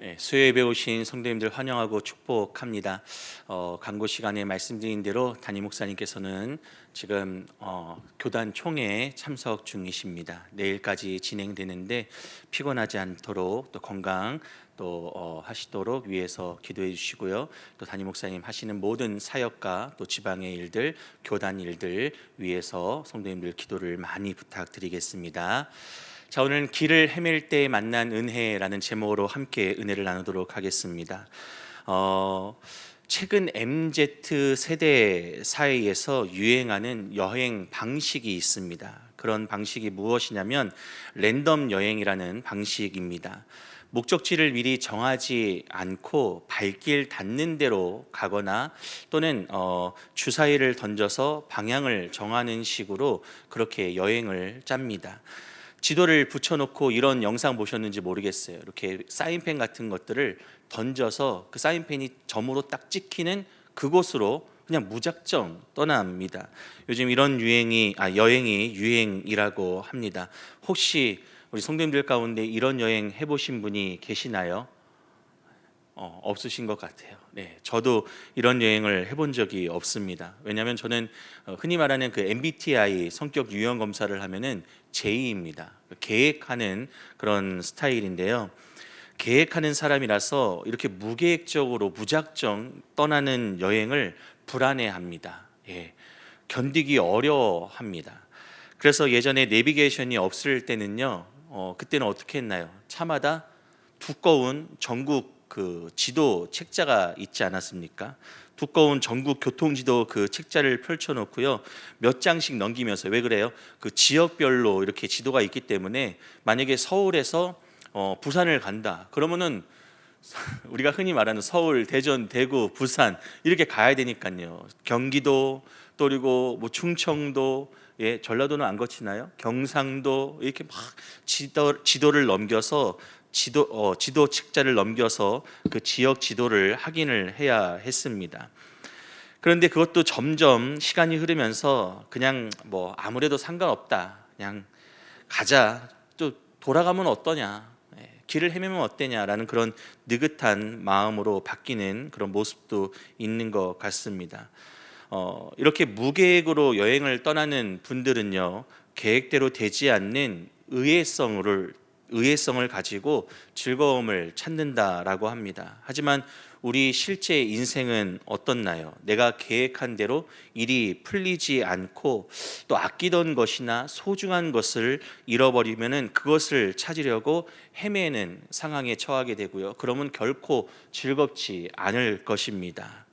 네, 수요예배 오신 성도님들 환영하고 축복합니다. 광고 시간에 말씀드린 대로 담임 목사님께서는 지금 교단 총회에 참석 중이십니다. 내일까지 진행되는데 피곤하지 않도록 또 건강 또 하시도록 위해서 기도해 주시고요. 또 담임 목사님 하시는 모든 사역과 또 지방의 일들, 교단 일들 위해서 성도님들 기도를 많이 부탁드리겠습니다. 자, 오늘은 길을 헤맬 때 만난 은혜라는 제목으로 함께 은혜를 나누도록 하겠습니다. 최근 MZ 세대 사이에서 유행하는 여행 방식이 있습니다. 그런 방식이 무엇이냐면 랜덤 여행이라는 방식입니다. 목적지를 미리 정하지 않고 발길 닿는 대로 가거나 또는 주사위를 던져서 방향을 정하는 식으로 그렇게 여행을 짭니다. 지도를 붙여놓고 이런 영상 보셨는지 모르겠어요. 이렇게 사인펜 같은 것들을 던져서 그 사인펜이 점으로 딱 찍히는 그곳으로 그냥 무작정 떠납니다. 요즘 이런 여행이 유행이라고 합니다. 혹시 우리 성도님들 가운데 이런 여행 해보신 분이 계시나요? 없으신 것 같아요. 네, 저도 이런 여행을 해본 적이 없습니다. 왜냐하면 저는 흔히 말하는 그 MBTI 성격 유형 검사를 하면은 J입니다. 계획하는 그런 스타일인데요. 계획하는 사람이라서 이렇게 무계획적으로 무작정 떠나는 여행을 불안해합니다. 예, 견디기 어려워합니다. 그래서 예전에 내비게이션이 없을 때는요, 그때는 어떻게 했나요? 차마다 두꺼운 전국 그 지도 책자가 있지 않았습니까? 두꺼운 전국 교통지도 그 책자를 펼쳐놓고요, 몇 장씩 넘기면서. 왜 그래요? 그 지역별로 이렇게 지도가 있기 때문에 만약에 서울에서 부산을 간다 그러면은 우리가 흔히 말하는 서울, 대전, 대구, 부산 이렇게 가야 되니까요. 경기도 또 그리고 뭐 충청도, 예, 전라도는 안 거치나요? 경상도 이렇게 막 지도를 넘겨서 지도 책자를 넘겨서 그 지역 지도를 확인을 해야 했습니다. 그런데 그것도 점점 시간이 흐르면서 그냥 뭐 아무래도 상관없다, 그냥 가자, 또 돌아가면 어떠냐, 길을 헤매면 어때냐라는 그런 느긋한 마음으로 바뀌는 그런 모습도 있는 것 같습니다. 이렇게 무계획으로 여행을 떠나는 분들은요, 계획대로 되지 않는 의외성을 가지고 즐거움을 찾는다라고 합니다. 하지만 우리 실제 인생은 어떻나요? 내가 계획한 대로 일이 풀리지 않고 또 아끼던 것이나 소중한 것을 잃어버리면은 그것을 찾으려고 헤매는 상황에 처하게 되고요. 그러면 결코 즐겁지 않을 것입니다.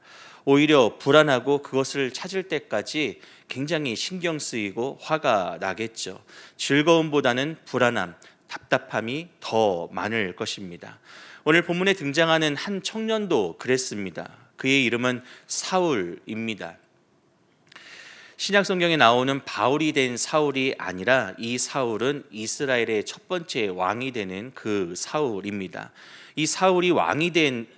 오히려 불안하고 그것을 찾을 때까지 굉장히 신경 쓰이고 화가 나겠죠. 즐거움보다는 불안함, 답답함이 더 많을 것입니다. 오늘 본문에 등장하는 한 청년도 그랬습니다. 그의 이름은 사울입니다. 신약 성경에 나오는 바울이 된 사울이 아니라 이 사울은 이스라엘의 첫 번째 왕이 되는 그 사울입니다. 이 사울이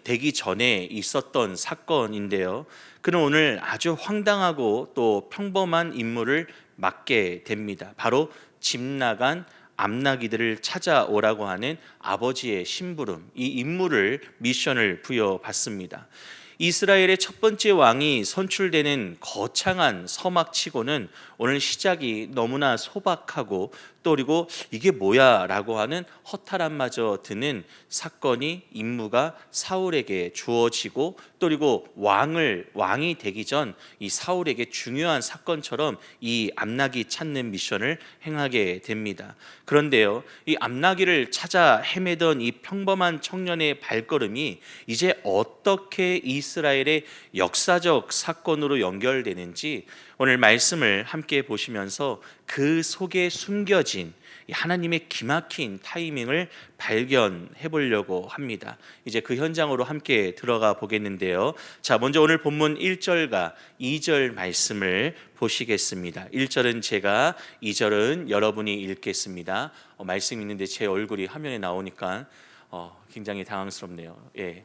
되기 전에 있었던 사건인데요. 그는 오늘 아주 황당하고 또 평범한 임무를 맡게 됩니다. 바로 집 나간 암나기들을 찾아오라고 하는 아버지의 심부름, 이 임무를 미션을 부여받습니다. 이스라엘의 첫 번째 왕이 선출되는 거창한 서막치고는 오늘 시작이 너무나 소박하고 또 그리고 이게 뭐야 라고 하는 허탈함마저 드는 사건이, 임무가 사울에게 주어지고 또 그리고 왕이 되기 전 이 사울에게 중요한 사건처럼 이 암나기 찾는 미션을 행하게 됩니다. 그런데요, 이 암나기를 찾아 헤매던 이 평범한 청년의 발걸음이 이제 어떻게 이스라엘의 역사적 사건으로 연결되는지 오늘 말씀을 함께 보시면서 그 속에 숨겨진 하나님의 기막힌 타이밍을 발견해 보려고 합니다. 이제 그 현장으로 함께 들어가 보겠는데요. 자, 먼저 오늘 본문 1절과 2절 말씀을 보시겠습니다. 1절은 제가, 2절은 여러분이 읽겠습니다. 말씀 있는데 제 얼굴이 화면에 나오니까 굉장히 당황스럽네요. 예.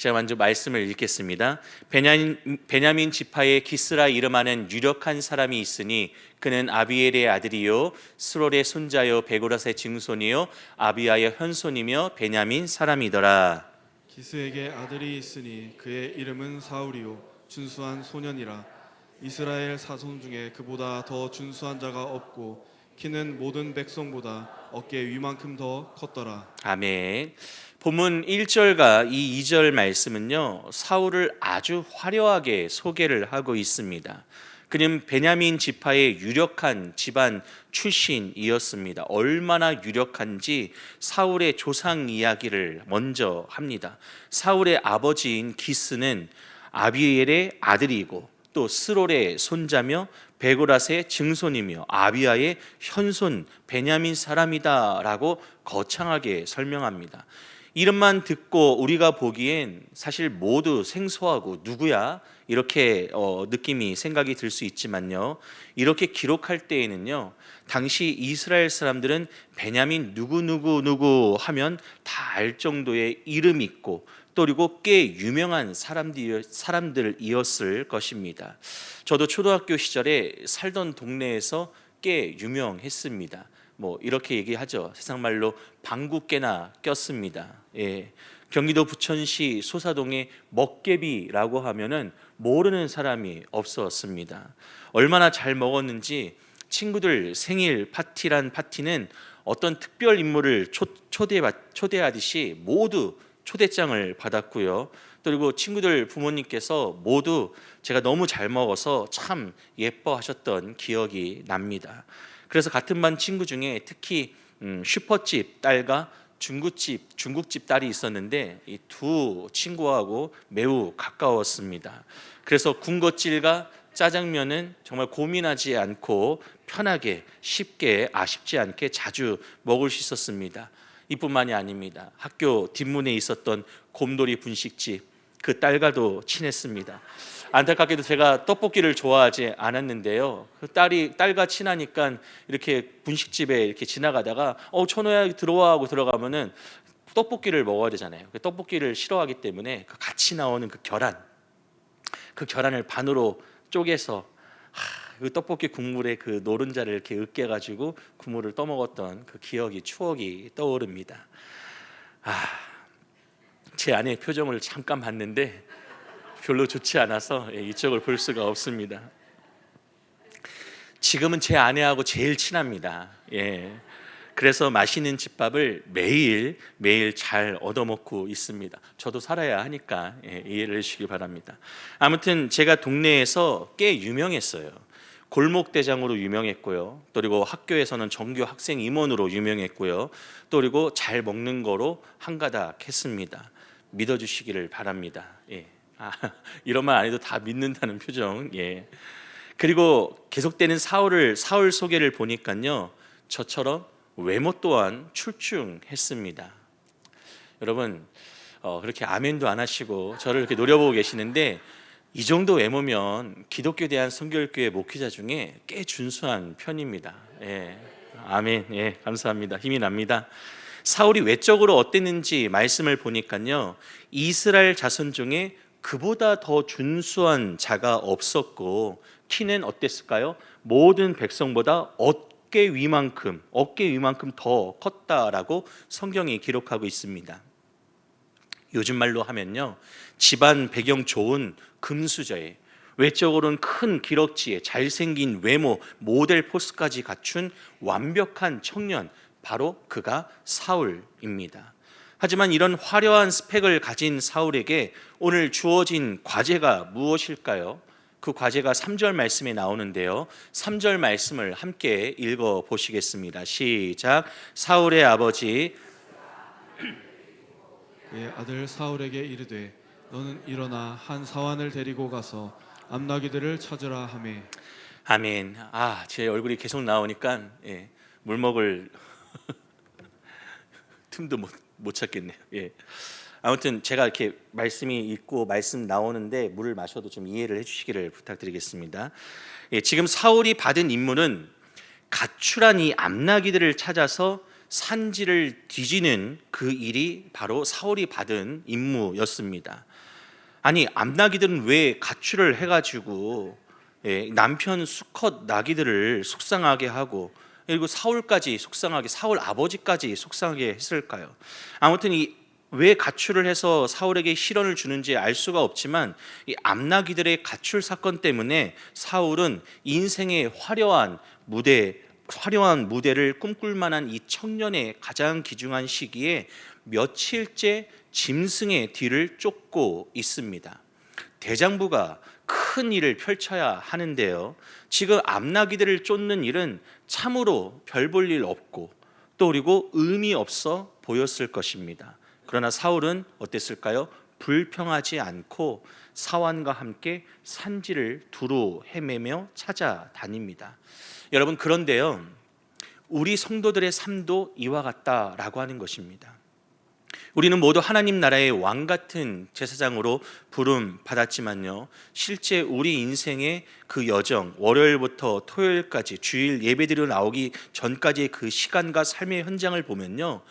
제가 먼저 말씀을 읽겠습니다. 베냐민 지파의 기스라 이름하는 유력한 사람이 있으니 그는 아비엘의 아들이요 스롤의 손자요 베고라스의 증손이요 아비아의 현손이며 베냐민 사람이더라. 기스에게 아들이 있으니 그의 이름은 사울이요 준수한 소년이라. 이스라엘 사손 중에 그보다 더 준수한 자가 없고 키는 모든 백성보다 어깨 위만큼 더 컸더라. 아멘. 본문 1절과 이 2절 말씀은요, 사울을 아주 화려하게 소개를 하고 있습니다. 그는 베냐민 지파의 유력한 집안 출신이었습니다. 얼마나 유력한지 사울의 조상 이야기를 먼저 합니다. 사울의 아버지인 기스는 아비엘의 아들이고 또 스롤의 손자며 베고라스의 증손이며 아비아의 현손 베냐민 사람이다라고 거창하게 설명합니다. 이름만 듣고 우리가 보기엔 사실 모두 생소하고 누구야? 이렇게 느낌이 생각이 들 수 있지만요. 이렇게 기록할 때에는요. 당시 이스라엘 사람들은 베냐민 누구 하면 다 알 정도의 이름 있고 또 그리고 꽤 유명한 사람들이었을 것입니다. 저도 초등학교 시절에 살던 동네에서 꽤 유명했습니다. 뭐 이렇게 얘기하죠. 세상 말로 방귀깨나 꼈습니다. 예. 경기도 부천시 소사동의 먹개비라고 하면은 모르는 사람이 없었습니다. 얼마나 잘 먹었는지 친구들 생일 파티란 파티는 어떤 특별 인물을 초대하듯이 모두 초대장을 받았고요. 그리고 친구들 부모님께서 모두 제가 너무 잘 먹어서 참 예뻐하셨던 기억이 납니다. 그래서 같은 반 친구 중에 특히 슈퍼집 딸과 중국집 딸이 있었는데 이 두 친구하고 매우 가까웠습니다. 그래서 군것질과 짜장면은 정말 고민하지 않고 편하게 쉽게 아쉽지 않게 자주 먹을 수 있었습니다. 이뿐만이 아닙니다. 학교 뒷문에 있었던 곰돌이 분식집 그 딸과도 친했습니다. 안타깝게도 제가 떡볶이를 좋아하지 않았는데요. 그 딸과 친하니까 이렇게 분식집에 이렇게 지나가다가 천호야 들어와 하고 들어가면은 떡볶이를 먹어야 되잖아요. 그 떡볶이를 싫어하기 때문에 그 같이 나오는 그 계란을 반으로 쪼개서 그 떡볶이 국물에 그 노른자를 이렇게 으깨가지고 국물을 떠먹었던 그 추억이 떠오릅니다. 제 아내의 표정을 잠깐 봤는데 별로 좋지 않아서 이쪽을 볼 수가 없습니다. 지금은 제 아내하고 제일 친합니다. 그래서 맛있는 집밥을 매일 잘 얻어먹고 있습니다. 저도 살아야 하니까 이해를 해주시기 바랍니다. 아무튼 제가 동네에서 꽤 유명했어요. 골목대장으로 유명했고요. 또 그리고 학교에서는 정규 학생 임원으로 유명했고요. 또 그리고 잘 먹는 거로 한가닥 했습니다. 믿어주시기를 바랍니다. 이런 말 안 해도 다 믿는다는 표정. 그리고 계속되는 사울 소개를 보니까요. 저처럼 외모 또한 출중했습니다. 여러분 그렇게 아멘도 안 하시고 저를 이렇게 노려보고 계시는데 이 정도 외모면 기독교 대한성결교회 목회자 중에 꽤 준수한 편입니다. 아멘. 감사합니다. 힘이 납니다. 사울이 외적으로 어땠는지 말씀을 보니까요. 이스라엘 자손 중에 그보다 더 준수한 자가 없었고 키는 어땠을까요? 모든 백성보다 어깨 위만큼 더 컸다라고 성경이 기록하고 있습니다. 요즘 말로 하면요. 집안 배경 좋은 금수저에 외적으로는 큰 기럭지에 잘생긴 외모, 모델 포스까지 갖춘 완벽한 청년, 바로 그가 사울입니다. 하지만 이런 화려한 스펙을 가진 사울에게 오늘 주어진 과제가 무엇일까요? 그 과제가 3절 말씀에 나오는데요. 3절 말씀을 함께 읽어 보시겠습니다. 시작. 사울의 아버지 그의 아들 사울에게 이르되 너는 일어나 한 사환을 데리고 가서 암나귀들을 찾으라 하매. 아멘. 제 얼굴이 계속 나오니까 물 먹을 틈도 못 찾겠네요. 아무튼 제가 이렇게 말씀이 있고 말씀 나오는데 물을 마셔도 좀 이해를 해주시기를 부탁드리겠습니다. 지금 사울이 받은 임무는 가출한 이 암나귀들을 찾아서 산지를 뒤지는 그 일이 바로 사울이 받은 임무였습니다. 아니, 암나기들은 왜 가출을 해가지고 남편 수컷 나기들을 속상하게 하고, 그리고 사울까지 속상하게, 사울 아버지까지 속상하게 했을까요? 아무튼 왜 가출을 해서 사울에게 실언을 주는지 알 수가 없지만, 이 암나기들의 가출 사건 때문에 사울은 인생의 화려한 무대를 꿈꿀 만한 이 청년의 가장 귀중한 시기에 며칠째 짐승의 뒤를 쫓고 있습니다. 대장부가 큰 일을 펼쳐야 하는데요, 지금 암나기들을 쫓는 일은 참으로 별 볼 일 없고 또 그리고 의미 없어 보였을 것입니다. 그러나 사울은 어땠을까요? 불평하지 않고 사환과 함께 산지를 두루 헤매며 찾아다닙니다. 여러분, 그런데요, 우리 성도들의 삶도 이와 같다라고 하는 것입니다. 우리는 모두 하나님 나라의 왕 같은 제사장으로 부름 받았지만요, 실제 우리 인생의 그 여정, 월요일부터 토요일까지 주일 예배드리러 나오기 전까지의 그 시간과 삶의 현장을 보면요,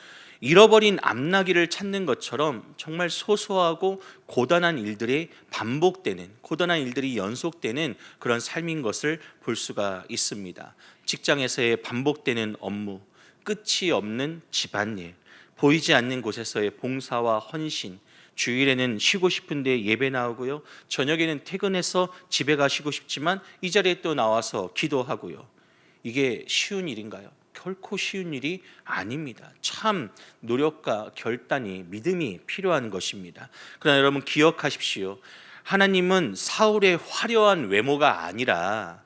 잃어버린 암나기를 찾는 것처럼 정말 소소하고 고단한 일들이 반복되는, 고단한 일들이 연속되는 그런 삶인 것을 볼 수가 있습니다. 직장에서의 반복되는 업무, 끝이 없는 집안일, 보이지 않는 곳에서의 봉사와 헌신, 주일에는 쉬고 싶은데 예배 나오고요, 저녁에는 퇴근해서 집에 가시고 싶지만 이 자리에 또 나와서 기도하고요. 이게 쉬운 일인가요? 결코 쉬운 일이 아닙니다. 참 노력과 결단이, 믿음이 필요한 것입니다. 그러나 여러분 기억하십시오. 하나님은 사울의 화려한 외모가 아니라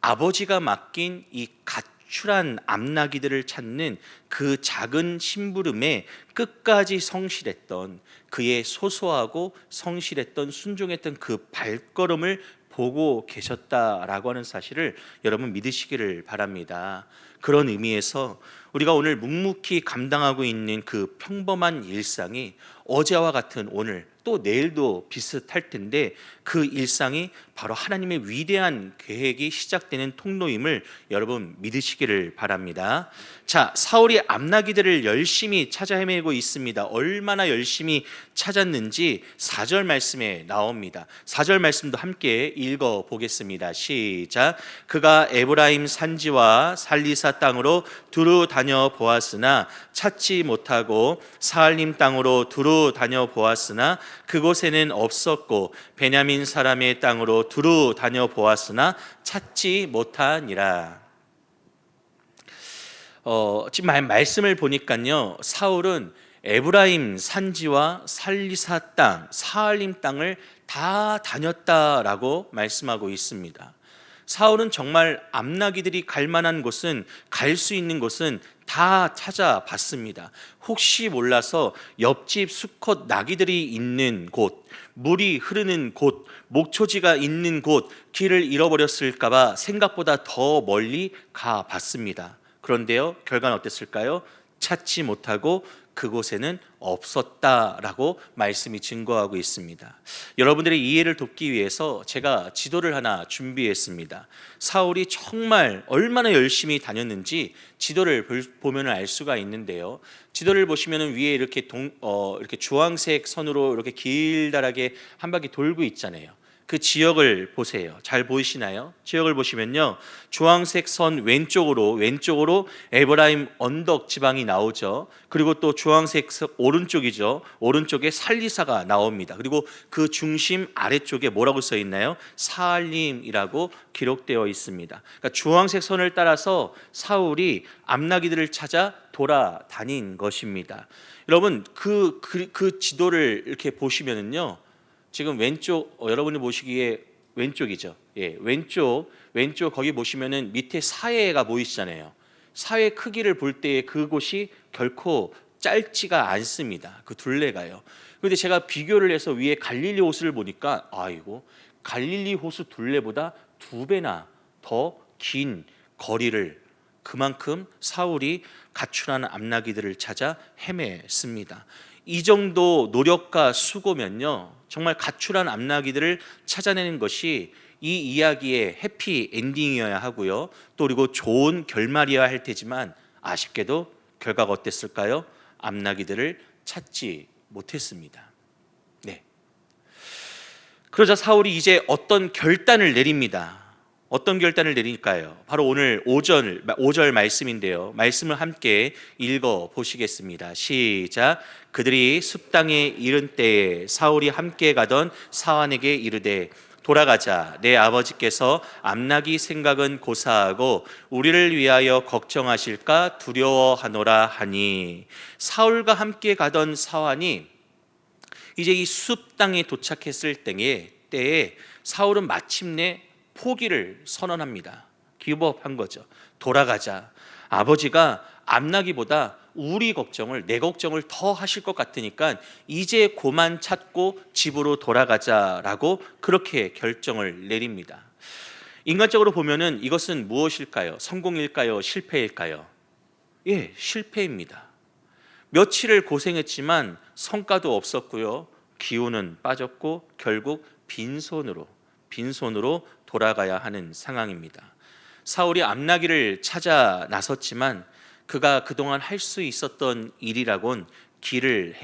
아버지가 맡긴 이 가출한 암나기들을 찾는 그 작은 심부름에 끝까지 성실했던, 그의 소소하고 성실했던, 순종했던 그 발걸음을 보고 계셨다라고 하는 사실을 여러분 믿으시기를 바랍니다. 그런 의미에서 우리가 오늘 묵묵히 감당하고 있는 그 평범한 일상이 어제와 같은 오늘, 또 내일도 비슷할 텐데, 그 일상이 바로 하나님의 위대한 계획이 시작되는 통로임을 여러분 믿으시기를 바랍니다. 자, 사울이 암나기들을 열심히 찾아 헤매고 있습니다. 얼마나 열심히 찾았는지 4절 말씀에 나옵니다. 4절 말씀도 함께 읽어 보겠습니다. 시작. 그가 에브라임 산지와 살리사 땅으로 두루 다녀 보았으나 찾지 못하고 사알림 땅으로 두루 다녀 보았으나 그곳에는 없었고 베냐민 사람의 땅으로 두루 다녀 보았으나 찾지 못하니라. 지금 말씀을 보니까요, 사울은 에브라임 산지와 살리사 땅, 사알림 땅을 다 다녔다라고 말씀하고 있습니다. 사울은 정말 암나기들이 갈 만한 곳은, 갈 수 있는 곳은 다 찾아봤습니다. 혹시 몰라서 옆집 수컷 나기들이 있는 곳, 물이 흐르는 곳, 목초지가 있는 곳, 길을 잃어버렸을까봐 생각보다 더 멀리 가봤습니다. 그런데요, 결과는 어땠을까요? 찾지 못하고 그곳에는 없었다라고 말씀이 증거하고 있습니다. 여러분들의 이해를 돕기 위해서 제가 지도를 하나 준비했습니다. 사울이 정말 얼마나 열심히 다녔는지 지도를 보면 알 수가 있는데요, 지도를 보시면 위에 이렇게 이렇게 주황색 선으로 이렇게 길다랗게 한 바퀴 돌고 있잖아요. 그 지역을 보세요. 잘 보이시나요? 지역을 보시면요, 주황색 선 왼쪽으로 에브라임 언덕 지방이 나오죠. 그리고 또 주황색 선 오른쪽이죠. 오른쪽에 살리사가 나옵니다. 그리고 그 중심 아래쪽에 뭐라고 써 있나요? 사알림이라고 기록되어 있습니다. 그러니까 주황색 선을 따라서 사울이 암나기들을 찾아 돌아다닌 것입니다. 여러분, 그 지도를 이렇게 보시면은요, 지금 왼쪽, 여러분이 보시기에 왼쪽이죠. 예, 왼쪽 거기 보시면은 밑에 사해가 보이시잖아요. 사해 크기를 볼 때에 그곳이 결코 짧지가 않습니다. 그 둘레가요. 그런데 제가 비교를 해서 위에 갈릴리 호수를 보니까, 아이고, 갈릴리 호수 둘레보다 2배나 더 긴 거리를, 그만큼 사울이 가출한 암나기들을 찾아 헤맸습니다. 이 정도 노력과 수고면요, 정말 가출한 암나기들을 찾아내는 것이 이 이야기의 해피 엔딩이어야 하고요, 또 그리고 좋은 결말이어야 할 테지만 아쉽게도 결과가 어땠을까요? 암나기들을 찾지 못했습니다. 네. 그러자 사울이 이제 어떤 결단을 내립니다. 어떤 결단을 내릴까요? 바로 오늘 5절 말씀인데요. 말씀을 함께 읽어 보시겠습니다. 시작. 그들이 숲 땅에 이른 때에 사울이 함께 가던 사환에게 이르되 돌아가자. 내 아버지께서 암나기 생각은 고사하고 우리를 위하여 걱정하실까 두려워하노라 하니, 사울과 함께 가던 사환이 이제 이 숲 땅에 도착했을 때에 사울은 마침내 포기를 선언합니다. 기브업한 거죠. 돌아가자. 아버지가 암나기보다 우리 걱정을, 내 걱정을 더 하실 것 같으니까 이제 고만 찾고 집으로 돌아가자라고 그렇게 결정을 내립니다. 인간적으로 보면은 이것은 무엇일까요? 성공일까요? 실패일까요? 예, 실패입니다. 며칠을 고생했지만 성과도 없었고요. 기운은 빠졌고 결국 빈손으로 돌아가야 하는 상황입니다. 사울이 암나기를 찾아 나섰지만 그가 그동안 할 수 있었던 일이라곤 길을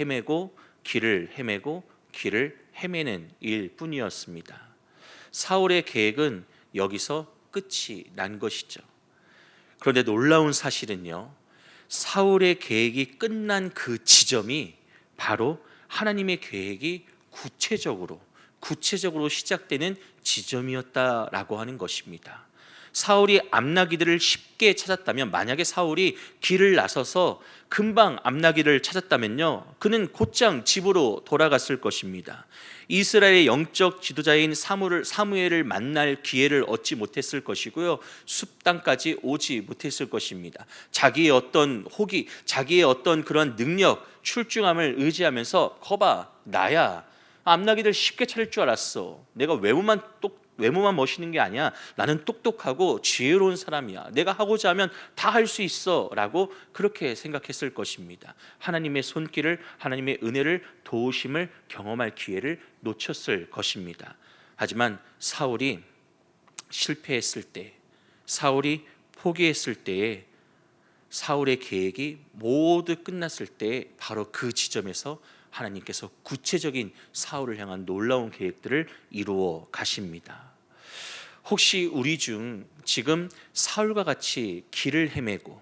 헤매는 일뿐이었습니다. 사울의 계획은 여기서 끝이 난 것이죠. 그런데 놀라운 사실은요, 사울의 계획이 끝난 그 지점이 바로 하나님의 계획이 구체적으로 시작되는 지점이었다라고 하는 것입니다. 사울이 암나기들을 쉽게 찾았다면, 만약에 사울이 길을 나서서 금방 암나기를 찾았다면요, 그는 곧장 집으로 돌아갔을 것입니다. 이스라엘의 영적 지도자인 사무엘을 만날 기회를 얻지 못했을 것이고요, 숲 땅까지 오지 못했을 것입니다. 자기의 어떤 호기, 자기의 어떤 그런 능력, 출중함을 의지하면서 거봐, 나야 암나기들 쉽게 찾을 줄 알았어. 내가 외모만 멋있는 게 아니야. 나는 똑똑하고 지혜로운 사람이야. 내가 하고자 하면 다 할 수 있어 라고 그렇게 생각했을 것입니다. 하나님의 손길을, 하나님의 은혜를, 도우심을 경험할 기회를 놓쳤을 것입니다. 하지만 사울이 실패했을 때, 사울이 포기했을 때에, 사울의 계획이 모두 끝났을 때, 바로 그 지점에서 하나님께서 구체적인 사울을 향한 놀라운 계획들을 이루어 가십니다. 혹시 우리 중 지금 사울과 같이 길을 헤매고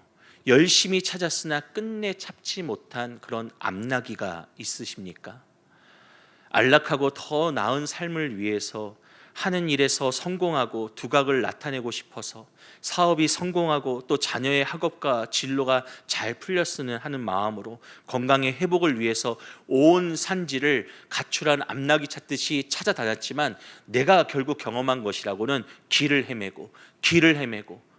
열심히 찾았으나 끝내 찾지 못한 그런 암나기가 있으십니까? 안락하고 더 나은 삶을 위해서 하는 일에서 성공하고 두각을 나타내고 싶어서 사업이 성공하고 또 자녀의 학업과 진로가 잘 풀렸으면 하는 마음으로 건강의 회복을 위해서 온 산지를 가출한 암나기 찾듯이 찾아다녔지만 내가 결국 경험한 것이라고는 길을 헤매고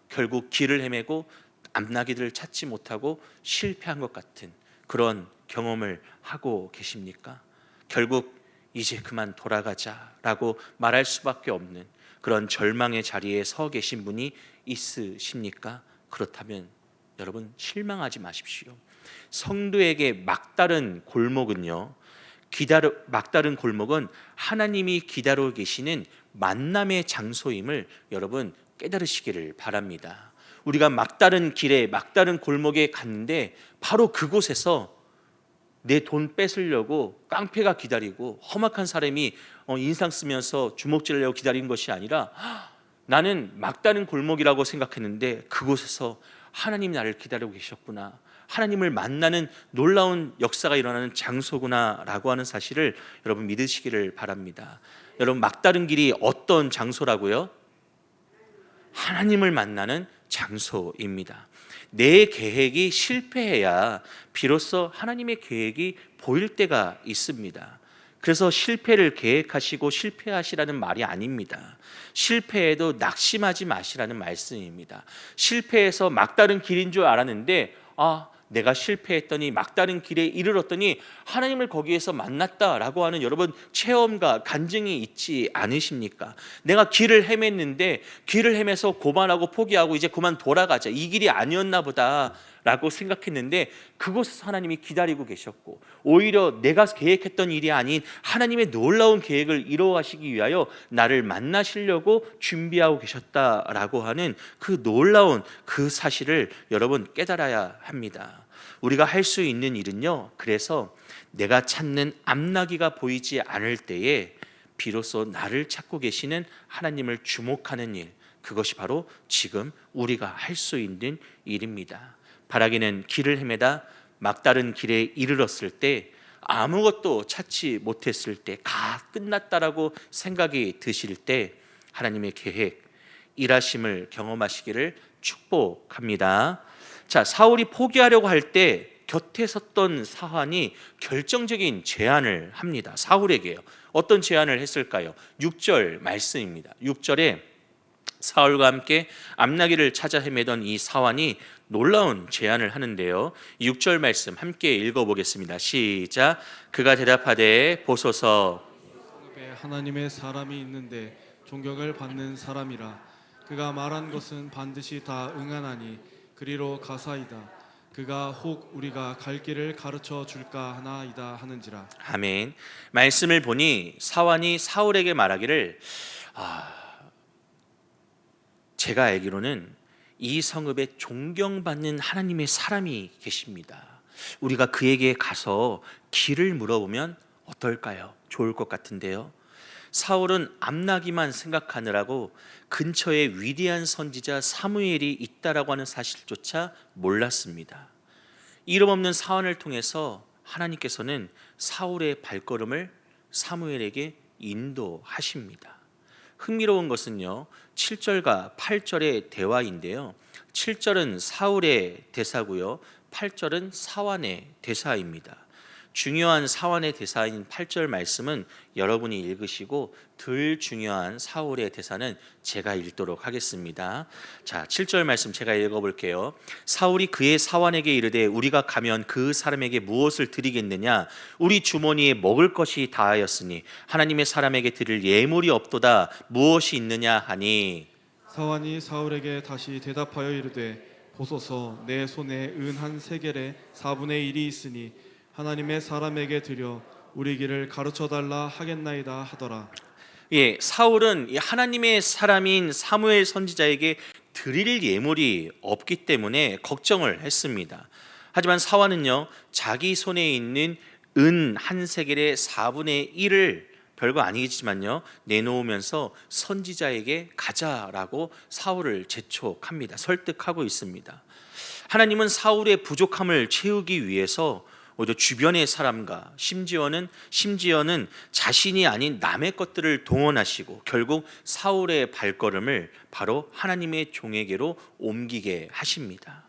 결국 길을 헤매고 암나기들을 찾지 못하고 실패한 것 같은 그런 경험을 하고 계십니까? 결국 이제 그만 돌아가자라고 말할 수밖에 없는 그런 절망의 자리에 서 계신 분이 있으십니까? 그렇다면 여러분 실망하지 마십시오. 성도에게 막다른 골목은 하나님이 기다려 계시는 만남의 장소임을 여러분 깨달으시기를 바랍니다. 우리가 막다른 길에, 막다른 골목에 갔는데 바로 그곳에서 내 돈 뺏으려고 깡패가 기다리고 험악한 사람이 인상 쓰면서 주먹 찌르려고 기다린 것이 아니라 나는 막다른 골목이라고 생각했는데 그곳에서 하나님이 나를 기다리고 계셨구나, 하나님을 만나는 놀라운 역사가 일어나는 장소구나 라고 하는 사실을 여러분 믿으시기를 바랍니다. 여러분, 막다른 길이 어떤 장소라고요? 하나님을 만나는 장소입니다. 내 계획이 실패해야 비로소 하나님의 계획이 보일 때가 있습니다. 그래서 실패를 계획하시고 실패하시라는 말이 아닙니다. 실패해도 낙심하지 마시라는 말씀입니다. 실패해서 막다른 길인 줄 알았는데 내가 실패했더니 막다른 길에 이르렀더니 하나님을 거기에서 만났다라고 하는 여러분 체험과 간증이 있지 않으십니까? 내가 길을 헤맸는데 길을 헤매서 고만하고 포기하고 이제 그만 돌아가자, 이 길이 아니었나 보다 라고 생각했는데 그곳에서 하나님이 기다리고 계셨고 오히려 내가 계획했던 일이 아닌 하나님의 놀라운 계획을 이루어가시기 위하여 나를 만나시려고 준비하고 계셨다라고 하는 그 놀라운 그 사실을 여러분 깨달아야 합니다. 우리가 할 수 있는 일은요, 그래서 내가 찾는 암나기가 보이지 않을 때에 비로소 나를 찾고 계시는 하나님을 주목하는 일, 그것이 바로 지금 우리가 할 수 있는 일입니다. 바라기는 길을 헤매다 막다른 길에 이르렀을 때, 아무것도 찾지 못했을 때, 끝났다라고 생각이 드실 때 하나님의 계획, 일하심을 경험하시기를 축복합니다. 자, 사울이 포기하려고 할 때 곁에 섰던 사환이 결정적인 제안을 합니다. 사울에게요. 어떤 제안을 했을까요? 6절 말씀입니다. 6절에 사울과 함께 암나기를 찾아 헤매던 이 사환이 놀라운 제안을 하는데요. 6절 말씀 함께 읽어보겠습니다. 시작. 그가 대답하되 보소서 성읍에 하나님의 사람이 있는데 존경을 받는 사람이라. 그가 말한 것은 반드시 다 응하나니 그리로 가사이다. 그가 혹 우리가 갈 길을 가르쳐 줄까 하나이다 하는지라. 아멘. 말씀을 보니 사환이 사울에게 말하기를, 제가 알기로는 이 성읍에 존경받는 하나님의 사람이 계십니다. 우리가 그에게 가서 길을 물어보면 어떨까요? 좋을 것 같은데요. 사울은 암나기만 생각하느라고 근처에 위대한 선지자 사무엘이 있다라고 하는 사실조차 몰랐습니다. 이름 없는 사환을 통해서 하나님께서는 사울의 발걸음을 사무엘에게 인도하십니다. 흥미로운 것은요, 7절과 8절의 대화인데요, 7절은 사울의 대사고요, 8절은 사환의 대사입니다. 중요한 사환의 대사인 8절 말씀은 여러분이 읽으시고, 덜 중요한 사울의 대사는 제가 읽도록 하겠습니다. 자, 7절 말씀 제가 읽어볼게요. 사울이 그의 사환에게 이르되 우리가 가면 그 사람에게 무엇을 드리겠느냐? 우리 주머니에 먹을 것이 다하였으니 하나님의 사람에게 드릴 예물이 없도다. 무엇이 있느냐 하니, 사환이 사울에게 다시 대답하여 이르되 보소서 내 손에 은 한 세겔의 4분의 1이 있으니 하나님의 사람에게 드려 우리 길을 가르쳐 달라 하겠나이다 하더라. 예, 사울은 이 하나님의 사람인 사무엘 선지자에게 드릴 예물이 없기 때문에 걱정을 했습니다. 하지만 사환은요, 자기 손에 있는 은 한 세겔의 4분의 1을 별거 아니지만요, 내놓으면서 선지자에게 가자라고 사울을 재촉합니다. 설득하고 있습니다. 하나님은 사울의 부족함을 채우기 위해서 오히려 주변의 사람과 심지어는 자신이 아닌 남의 것들을 동원하시고 결국 사울의 발걸음을 바로 하나님의 종에게로 옮기게 하십니다.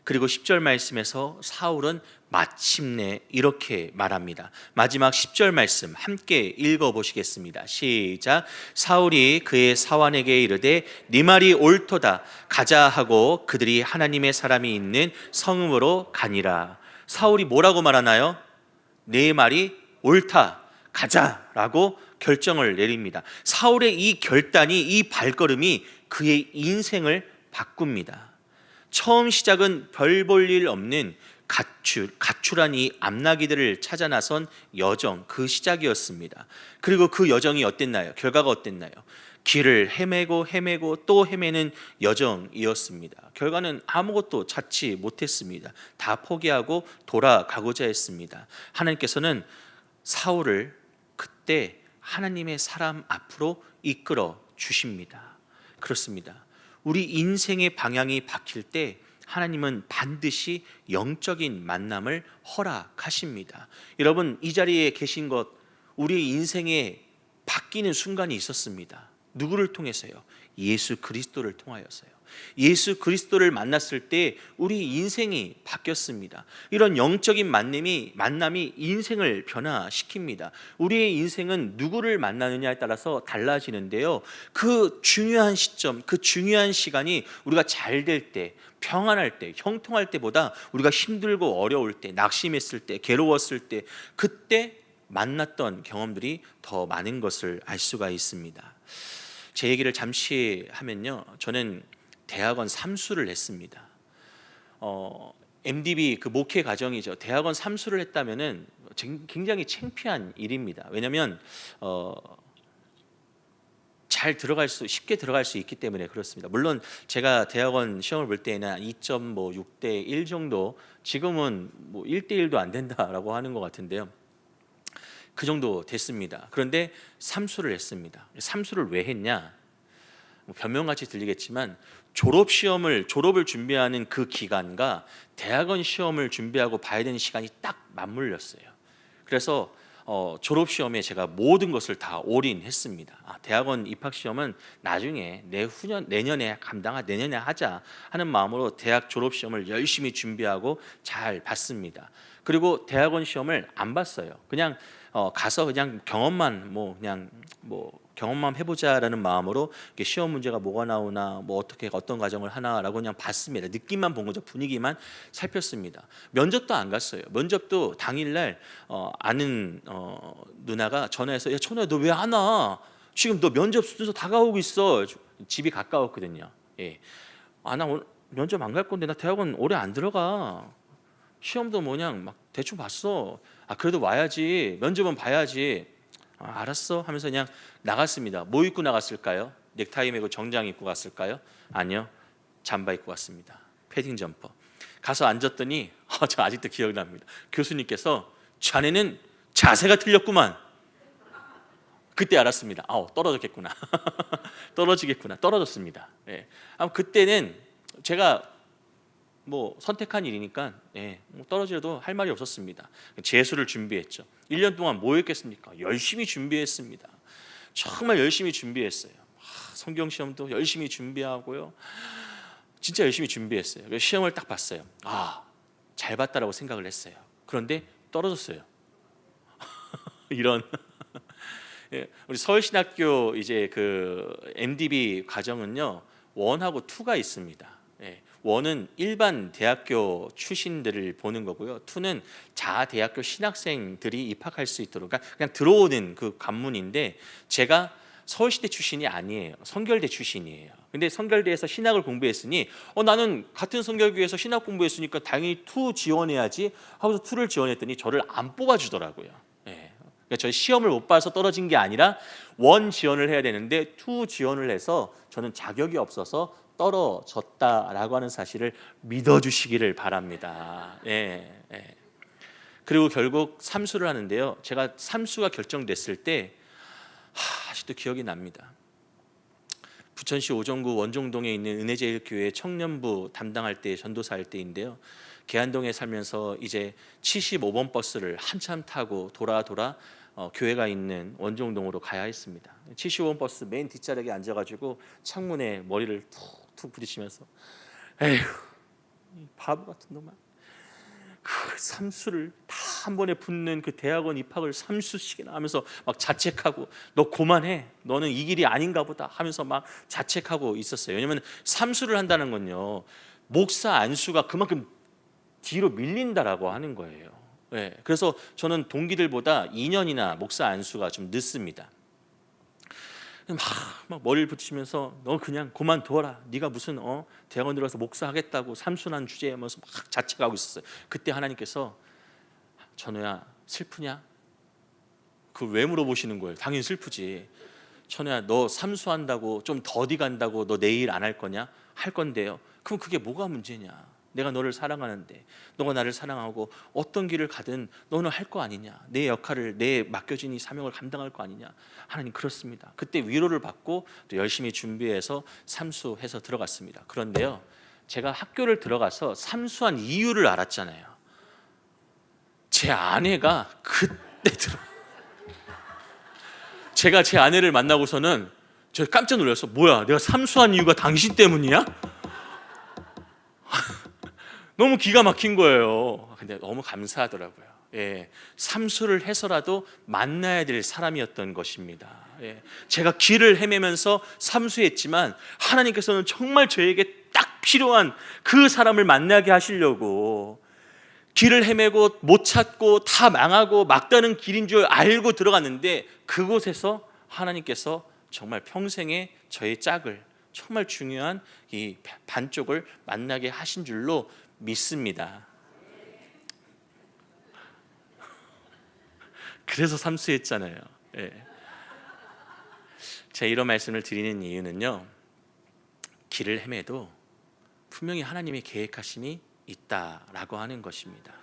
그리고 10절 말씀에서 사울은 마침내 이렇게 말합니다. 마지막 10절 말씀 함께 읽어보시겠습니다. 시작. 사울이 그의 사환에게 이르되 네 말이 옳도다. 가자 하고 그들이 하나님의 사람이 있는 성읍으로 가니라. 사울이 뭐라고 말하나요? 내 말이 옳다, 가자라고 결정을 내립니다. 사울의 이 결단이, 이 발걸음이 그의 인생을 바꿉니다. 처음 시작은 별 볼 일 없는 가출한 이 암나기들을 찾아 나선 여정, 그 시작이었습니다. 그리고 그 여정이 어땠나요? 결과가 어땠나요? 길을 헤매고 또 헤매는 여정이었습니다. 결과는 아무것도 찾지 못했습니다. 다 포기하고 돌아가고자 했습니다. 하나님께서는 사울을 그때 하나님의 사람 앞으로 이끌어 주십니다. 그렇습니다. 우리 인생의 방향이 바뀔 때 하나님은 반드시 영적인 만남을 허락하십니다. 여러분, 이 자리에 계신 것, 우리 인생에 바뀌는 순간이 있었습니다. 누구를 통해서요? 예수 그리스도를 통하여서요. 예수 그리스도를 만났을 때 우리 인생이 바뀌었습니다. 이런 영적인 만남이 인생을 변화시킵니다. 우리의 인생은 누구를 만나느냐에 따라서 달라지는데요, 그 중요한 시점, 그 중요한 시간이 우리가 잘 될 때, 평안할 때, 형통할 때보다 우리가 힘들고 어려울 때, 낙심했을 때, 괴로웠을 때, 그때 만났던 경험들이 더 많은 것을 알 수가 있습니다. 제 얘기를 잠시 하면요, 저는 대학원 삼수를 했습니다. MDB 그 목회 과정이죠. 대학원 삼수를 했다면은 굉장히 창피한 일입니다. 왜냐하면 쉽게 들어갈 수 있기 때문에 그렇습니다. 물론 제가 대학원 시험을 볼 때에는 2.6대 1 정도, 지금은 뭐 1대 1도 안 된다라고 하는 것 같은데요. 그 정도 됐습니다. 그런데 삼수를 했습니다. 삼수를 왜 했냐? 뭐 변명같이 들리겠지만 졸업을 준비하는 그 기간과 대학원 시험을 준비하고 봐야 되는 시간이 딱 맞물렸어요. 그래서 졸업 시험에 제가 모든 것을 다 올인했습니다. 대학원 입학 시험은 나중에 내년에 내년에 하자 하는 마음으로 대학 졸업 시험을 열심히 준비하고 잘 봤습니다. 그리고 대학원 시험을 안 봤어요. 그냥 가서 그냥 경험만 해보자라는 마음으로 이게 시험 문제가 뭐가 나오나, 뭐 어떻게 어떤 과정을 하나라고 그냥 봤습니다. 느낌만 본 거죠. 분위기만 살폈습니다. 면접도 안 갔어요. 면접도 당일날 아는 누나가 전화해서, 야 천우야 너 왜 안 와? 지금 너 면접 순서 다가오고 있어. 집이 가까웠거든요. 예. 나 오늘 면접 안 갈 건데, 나 대학원 올해 안 들어가. 시험도 뭐냥 막 대충 봤어. 그래도 와야지. 면접은 봐야지. 알았어 하면서 그냥 나갔습니다. 뭐 입고 나갔을까요? 넥타이 매고 정장 입고 갔을까요? 아니요. 잠바 입고 갔습니다. 패딩 점퍼. 가서 앉았더니 저 아직도 기억이 납니다. 교수님께서 자네는 자세가 틀렸구만. 그때 알았습니다. 떨어졌겠구나. 떨어졌습니다. 예. 그때는 제가 뭐 선택한 일이니까 뭐 떨어지려도 할 말이 없었습니다. 재수를 준비했죠. 1년 동안 뭐 했겠습니까? 열심히 준비했습니다. 정말 열심히 준비했어요. 성경 시험도 열심히 준비하고요. 진짜 열심히 준비했어요. 그래서 시험을 딱 봤어요. 잘 봤다라고 생각을 했어요. 그런데 떨어졌어요. 이런 우리 서울신학교 이제 그 MDB 과정은요, 1하고 2가 있습니다. 원은 일반 대학교 출신들을 보는 거고요. 2는 자대학교 신학생들이 입학할 수 있도록, 그냥 들어오는 그 관문인데, 제가 서울시대 출신이 아니에요. 성결대 출신이에요. 근데 성결대에서 신학을 공부했으니 나는 같은 성결교에서 신학 공부했으니까 당연히 2 지원해야지 하고서 2를 지원했더니 저를 안 뽑아주더라고요. 그러니까 저희 시험을 못 봐서 떨어진 게 아니라 1 지원을 해야 되는데 2 지원을 해서 저는 자격이 없어서 떨어졌다라고 하는 사실을 믿어주시기를 바랍니다. 그리고 결국 삼수를 하는데요. 제가 삼수가 결정됐을 때 아직도 기억이 납니다. 부천시 오정구 원종동에 있는 은혜제일교회 청년부 담당할 때, 전도사할 때인데요. 계안동에 살면서 이제 75번 버스를 한참 타고 돌아 교회가 있는 원종동으로 가야 했습니다. 75번 버스 맨 뒷자리에 앉아가지고 창문에 머리를 툭툭 부딪히면서, 에휴 바보 같은 놈아, 그 삼수를 다 한 번에 붙는 그 대학원 입학을 3수씩이나 하면서 막 자책하고, 너 그만해, 너는 이 길이 아닌가 보다 하면서 막 자책하고 있었어요. 왜냐하면 삼수를 한다는 건요, 목사 안수가 그만큼 뒤로 밀린다라고 하는 거예요. 그래서 저는 동기들보다 2년이나 목사 안수가 좀 늦습니다. 막 머리를 붙이면서, 너 그냥 그만둬라, 네가 무슨 대학원 들어가서 목사하겠다고 삼순한 주제에 하면서 막 자책하고 있었어요. 그때 하나님께서, 천우야 슬프냐? 그걸 왜 물어보시는 거예요? 당연히 슬프지. 천우야 너 삼수한다고 좀 더디 간다고 너 내일 안 할 거냐? 할 건데요. 그럼 그게 뭐가 문제냐? 내가 너를 사랑하는데, 너가 나를 사랑하고 어떤 길을 가든 너는 할 거 아니냐? 내 역할을, 내 맡겨진 이 사명을 감당할 거 아니냐? 하나님 그렇습니다. 그때 위로를 받고 또 열심히 준비해서 삼수해서 들어갔습니다. 그런데요, 제가 학교를 들어가서 삼수한 이유를 알았잖아요. 제 아내가 그때 제가 제 아내를 만나고서는 저 깜짝 놀랐어. 뭐야, 내가 삼수한 이유가 당신 때문이야? 너무 기가 막힌 거예요. 근데 너무 감사하더라고요. 삼수를 해서라도 만나야 될 사람이었던 것입니다. 제가 길을 헤매면서 삼수했지만 하나님께서는 정말 저에게 딱 필요한 그 사람을 만나게 하시려고, 길을 헤매고 못 찾고 다 망하고 막다른 길인 줄 알고 들어갔는데, 그곳에서 하나님께서 정말 평생의 저의 짝을, 정말 중요한 이 반쪽을 만나게 하신 줄로 믿습니다. 그래서 삼수했잖아요. 제가 이런 말씀을 드리는 이유는요, 길을 헤매도 분명히 하나님의 계획하심이 있다라고 하는 것입니다.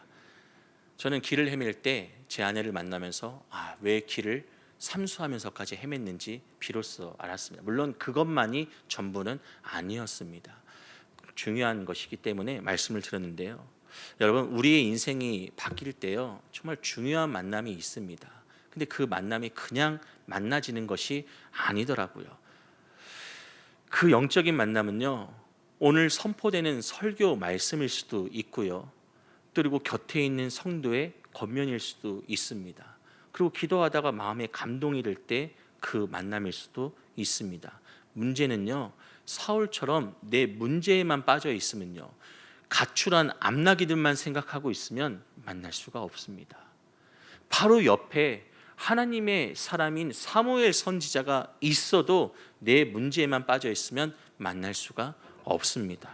저는 길을 헤맬 때 제 아내를 만나면서 왜 길을 삼수하면서까지 헤맸는지 비로소 알았습니다. 물론 그것만이 전부는 아니었습니다. 중요한 것이기 때문에 말씀을 드렸는데요. 여러분, 우리의 인생이 바뀔 때요, 정말 중요한 만남이 있습니다. 근데 그 만남이 그냥 만나지는 것이 아니더라고요. 그 영적인 만남은요, 오늘 선포되는 설교 말씀일 수도 있고요, 그리고 곁에 있는 성도의 겉면일 수도 있습니다. 그리고 기도하다가 마음에 감동이 될 때 그 만남일 수도 있습니다. 문제는요, 사울처럼 내 문제에만 빠져 있으면요, 가출한 암나기들만 생각하고 있으면 만날 수가 없습니다. 바로 옆에 하나님의 사람인 사무엘 선지자가 있어도 내 문제에만 빠져 있으면 만날 수가 없습니다.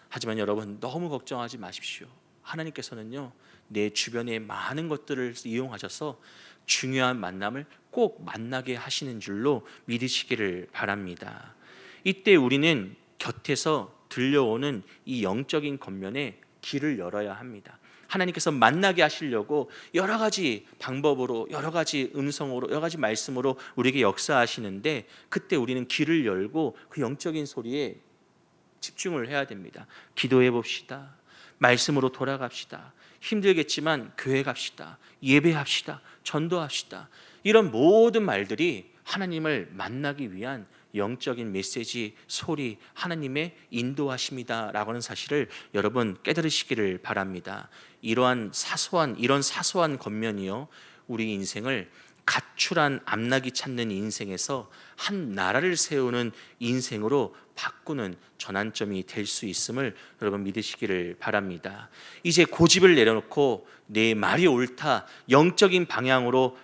하지만 여러분, 너무 걱정하지 마십시오. 하나님께서는요, 내 주변의 많은 것들을 이용하셔서 중요한 만남을 꼭 만나게 하시는 줄로 믿으시기를 바랍니다. 이때 우리는 곁에서 들려오는 이 영적인 겉면에 길을 열어야 합니다. 하나님께서 만나게 하시려고 여러 가지 방법으로, 여러 가지 음성으로, 여러 가지 말씀으로 우리에게 역사하시는데, 그때 우리는 길을 열고 그 영적인 소리에 집중을 해야 됩니다. 기도해 봅시다. 말씀으로 돌아갑시다. 힘들겠지만 교회 갑시다. 예배합시다. 전도합시다. 이런 모든 말들이 하나님을 만나기 위한 영적인 메시지, 소리, 하나님의 인도하심이다라고 하는 사실을 여러분 깨달으시기를 바랍니다. 이런 사소한 겉면이요, 우리 인생을 가출한 암나기 찾는 인생에서 한 나라를 세우는 인생으로 바꾸는 전환점이 될 수 있음을 여러분 믿으시기를 바랍니다. 이제 고집을 내려놓고 내 말이 옳다, 영적인 방향으로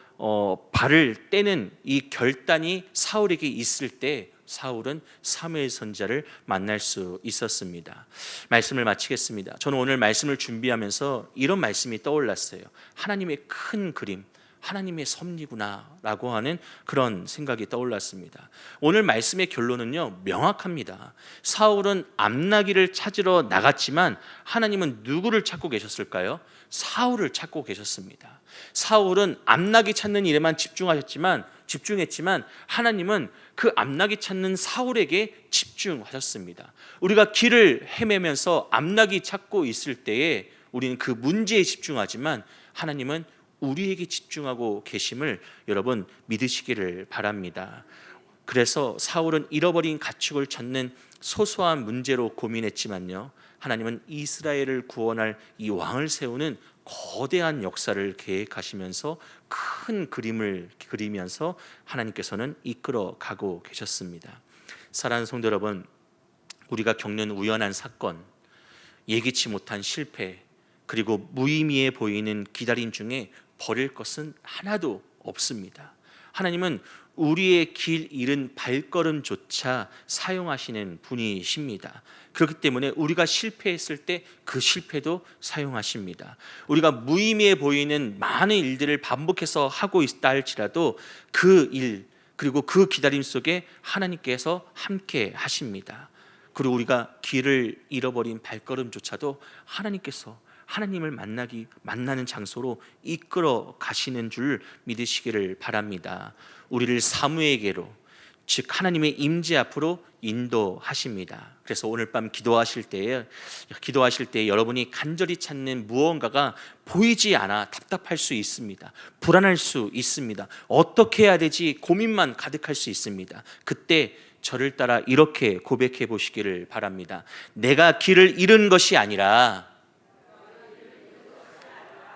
발을 떼는 이 결단이 사울에게 있을 때 사울은 사무엘 선지자를 만날 수 있었습니다. 말씀을 마치겠습니다. 저는 오늘 말씀을 준비하면서 이런 말씀이 떠올랐어요. 하나님의 큰 그림, 하나님의 섭리구나라고 하는 그런 생각이 떠올랐습니다. 오늘 말씀의 결론은요, 명확합니다. 사울은 암나기를 찾으러 나갔지만 하나님은 누구를 찾고 계셨을까요? 사울을 찾고 계셨습니다. 사울은 암나기 찾는 일에만 집중했지만 하나님은 그 암나기 찾는 사울에게 집중하셨습니다. 우리가 길을 헤매면서 암나기 찾고 있을 때에 우리는 그 문제에 집중하지만 하나님은 우리에게 집중하고 계심을 여러분 믿으시기를 바랍니다. 그래서 사울은 잃어버린 가축을 찾는 소소한 문제로 고민했지만요, 하나님은 이스라엘을 구원할 이 왕을 세우는 거대한 역사를 계획하시면서 큰 그림을 그리면서 하나님께서는 이끌어 가고 계셨습니다. 사랑하는 성도 여러분, 우리가 겪는 우연한 사건, 예기치 못한 실패, 그리고 무의미해 보이는 기다림 중에 버릴 것은 하나도 없습니다. 하나님은 우리의 길 잃은 발걸음조차 사용하시는 분이십니다. 그렇기 때문에 우리가 실패했을 때 그 실패도 사용하십니다. 우리가 무의미해 보이는 많은 일들을 반복해서 하고 있다 할지라도 그 일, 그리고 그 기다림 속에 하나님께서 함께 하십니다. 그리고 우리가 길을 잃어버린 발걸음조차도 하나님께서 하나님을 만나는 장소로 이끌어 가시는 줄 믿으시기를 바랍니다. 우리를 사무에게로, 즉 하나님의 임재 앞으로 인도하십니다. 그래서 오늘 밤 기도하실 때 여러분이 간절히 찾는 무언가가 보이지 않아 답답할 수 있습니다. 불안할 수 있습니다. 어떻게 해야 되지 고민만 가득할 수 있습니다. 그때 저를 따라 이렇게 고백해 보시기를 바랍니다. 내가 길을 잃은 것이 아니라,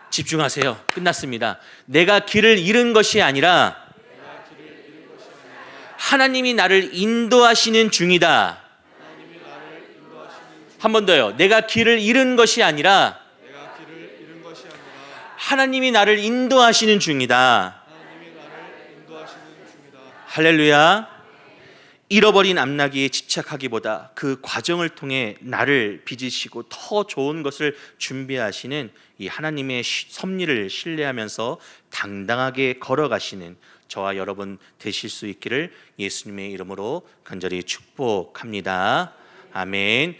집중하세요. 끝났습니다. 내가 길을 잃은 것이 아니라 하나님이 나를 인도하시는 중이다. 한 번 더요. 내가 길을 잃은 것이 아니라 하나님이 나를 인도하시는 중이다. 할렐루야. 잃어버린 암나기에 집착하기보다 그 과정을 통해 나를 빚으시고 더 좋은 것을 준비하시는 이 하나님의 섭리를 신뢰하면서 당당하게 걸어가시는 저와 여러분 되실 수 있기를 예수님의 이름으로 간절히 축복합니다. 아멘.